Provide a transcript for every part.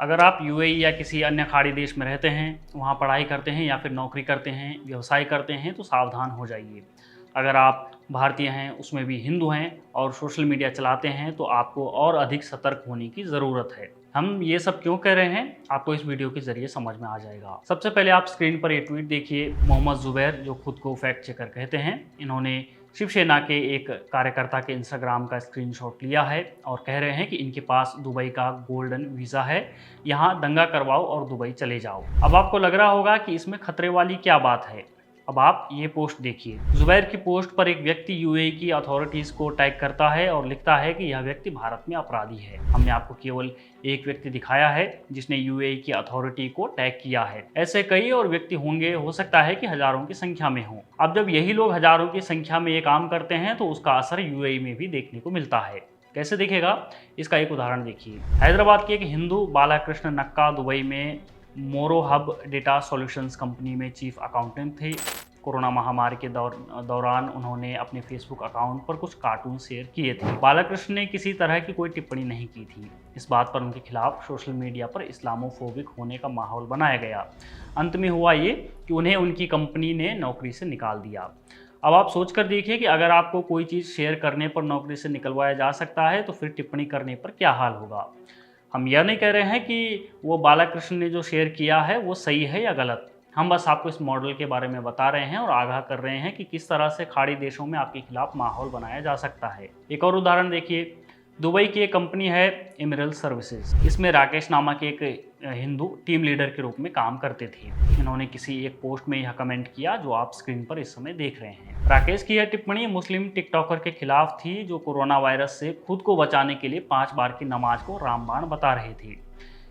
अगर आप यूएई या किसी अन्य खाड़ी देश में रहते हैं, वहाँ पढ़ाई करते हैं या फिर नौकरी करते हैं, व्यवसाय करते हैं तो सावधान हो जाइए। अगर आप भारतीय हैं, उसमें भी हिंदू हैं और सोशल मीडिया चलाते हैं तो आपको और अधिक सतर्क होने की ज़रूरत है। हम ये सब क्यों कह रहे हैं, आपको इस वीडियो के जरिए समझ में आ जाएगा। सबसे पहले आप स्क्रीन पर ये ट्वीट देखिए। मोहम्मद जुबैर, जो खुद को फैक्ट चेकर कहते हैं, इन्होंने शिवसेना के एक कार्यकर्ता के इंस्टाग्राम का स्क्रीनशॉट लिया है और कह रहे हैं कि इनके पास दुबई का गोल्डन वीज़ा है, यहाँ दंगा करवाओ और दुबई चले जाओ। अब आपको लग रहा होगा कि इसमें खतरे वाली क्या बात है। अब आप ये पोस्ट देखिए। जुबैर की पोस्ट पर एक व्यक्ति यूएई की अथॉरिटीज़ को टैग करता है और लिखता है कि यह व्यक्ति भारत में अपराधी है। हमने आपको केवल एक व्यक्ति दिखाया है जिसने यूएई की अथॉरिटी को टैग किया है। ऐसे कई और व्यक्ति होंगे, हो सकता है कि हजारों की संख्या में हो। अब जब यही लोग हजारों की संख्या में ये काम करते हैं तो उसका असर यूएई में भी देखने को मिलता है। कैसे दिखेगा, इसका एक उदाहरण देखिए। हैदराबाद के एक हिंदू बालाकृष्ण नक्का दुबई में मोरोहब डेटा सॉल्यूशंस कंपनी में चीफ अकाउंटेंट थे। कोरोना महामारी के दौरान उन्होंने अपने फेसबुक अकाउंट पर कुछ कार्टून शेयर किए थे। बालाकृष्ण ने किसी तरह की कोई टिप्पणी नहीं की थी। इस बात पर उनके खिलाफ सोशल मीडिया पर इस्लामोफोबिक होने का माहौल बनाया गया। अंत में हुआ ये कि उन्हें उनकी कंपनी ने नौकरी से निकाल दिया। अब आप सोच कर देखिए कि अगर आपको कोई चीज़ शेयर करने पर नौकरी से निकलवाया जा सकता है तो फिर टिप्पणी करने पर क्या हाल होगा। हम यह नहीं कह रहे हैं कि वो बालाकृष्ण ने जो शेयर किया है वो सही है या गलत। हम बस आपको इस मॉडल के बारे में बता रहे हैं और आगाह कर रहे हैं कि किस तरह से खाड़ी देशों में आपके खिलाफ माहौल बनाया जा सकता है। एक और उदाहरण देखिए। दुबई की एक कंपनी है एमरल्ड सर्विसेज। इसमें राकेश नामक एक हिंदू टीम लीडर के रूप में काम करते थे। इन्होंने किसी एक पोस्ट में यह कमेंट किया जो आप स्क्रीन पर इस समय देख रहे हैं। राकेश की यह टिप्पणी मुस्लिम टिकटॉकर के खिलाफ थी जो कोरोना वायरस से खुद को बचाने के लिए 5 बार की नमाज को रामबाण बता रहे थे।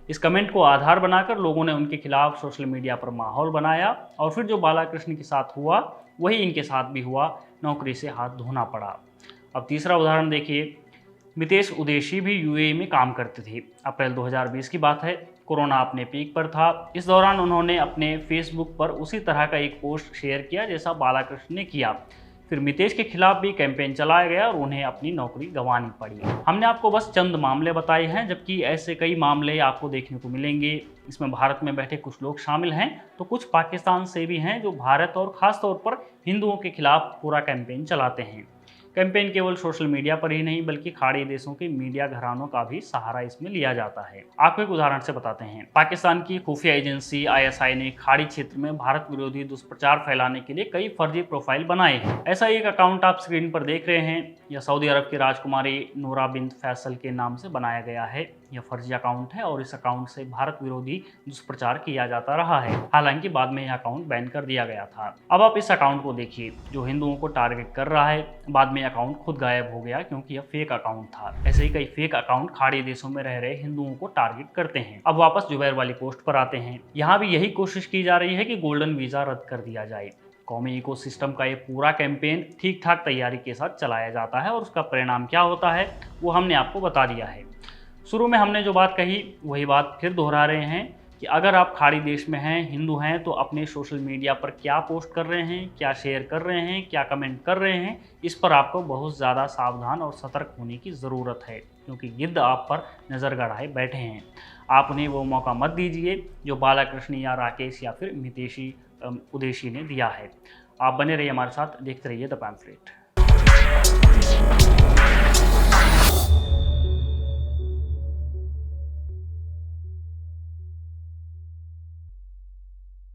इस कमेंट को आधार बनाकर लोगों ने उनके खिलाफ सोशल मीडिया पर माहौल बनाया और फिर जो बालाकृष्ण के साथ हुआ वही इनके साथ भी हुआ। नौकरी से हाथ धोना पड़ा। अब तीसरा उदाहरण देखिए। मितेश उदेशी भी यूएई में काम करते थे। अप्रैल 2020 की बात है। कोरोना अपने पीक पर था। इस दौरान उन्होंने अपने फेसबुक पर उसी तरह का एक पोस्ट शेयर किया जैसा बालाकृष्ण ने किया। फिर मितेश के खिलाफ भी कैंपेन चलाया गया और उन्हें अपनी नौकरी गंवानी पड़ी। हमने आपको बस चंद मामले बताए हैं, जबकि ऐसे कई मामले आपको देखने को मिलेंगे। इसमें भारत में बैठे कुछ लोग शामिल हैं तो कुछ पाकिस्तान से भी हैं जो भारत और ख़ास तौर पर हिंदुओं के खिलाफ पूरा कैंपेन चलाते हैं। कैंपेन केवल सोशल मीडिया पर ही नहीं बल्कि खाड़ी देशों के मीडिया घरानों का भी सहारा इसमें लिया जाता है। आपको एक उदाहरण से बताते हैं। पाकिस्तान की खुफिया एजेंसी आईएसआई ने खाड़ी क्षेत्र में भारत विरोधी दुष्प्रचार फैलाने के लिए कई फर्जी प्रोफाइल बनाए हैं। ऐसा एक अकाउंट आप स्क्रीन पर देख रहे हैं। यह सऊदी अरब की राजकुमारी नूरा बिन्त फैसल के नाम से बनाया गया है। यह फर्जी अकाउंट है और इस अकाउंट से भारत विरोधी दुष्प्रचार किया जाता रहा है। हालांकि बाद में यह अकाउंट बैन कर दिया गया था। अब आप इस अकाउंट को देखिए जो हिंदुओं को टारगेट कर रहा है। बाद में अकाउंट खुद गायब हो गया क्योंकि यह फेक अकाउंट था। ऐसे ही कई फेक अकाउंट खाड़ी देशों में रह रहे हिंदुओं को टारगेट करते हैं। अब वापस जुबैर वाली पोस्ट पर आते हैं। यहाँ भी यही कोशिश की जा रही है कि गोल्डन वीजा रद्द कर दिया जाए। कौमी इकोसिस्टम का ये पूरा कैंपेन ठीक ठाक तैयारी के साथ चलाया जाता है और उसका परिणाम क्या होता है वो हमने आपको बता दिया है। शुरू में हमने जो बात कही वही बात फिर दोहरा रहे हैं कि अगर आप खाड़ी देश में हैं, हिंदू हैं, तो अपने सोशल मीडिया पर क्या पोस्ट कर रहे हैं, क्या शेयर कर रहे हैं, क्या कमेंट कर रहे हैं, इस पर आपको बहुत ज़्यादा सावधान और सतर्क होने की ज़रूरत है क्योंकि गिद्ध आप पर नज़र गड़ाए बैठे हैं। आप उन्हें वो मौका मत दीजिए जो बालाकृष्ण या राकेश या फिर मितेशी उदेशी ने दिया है। आप बने रहिए हमारे साथ, देखते रहिए द पैम्फलेट।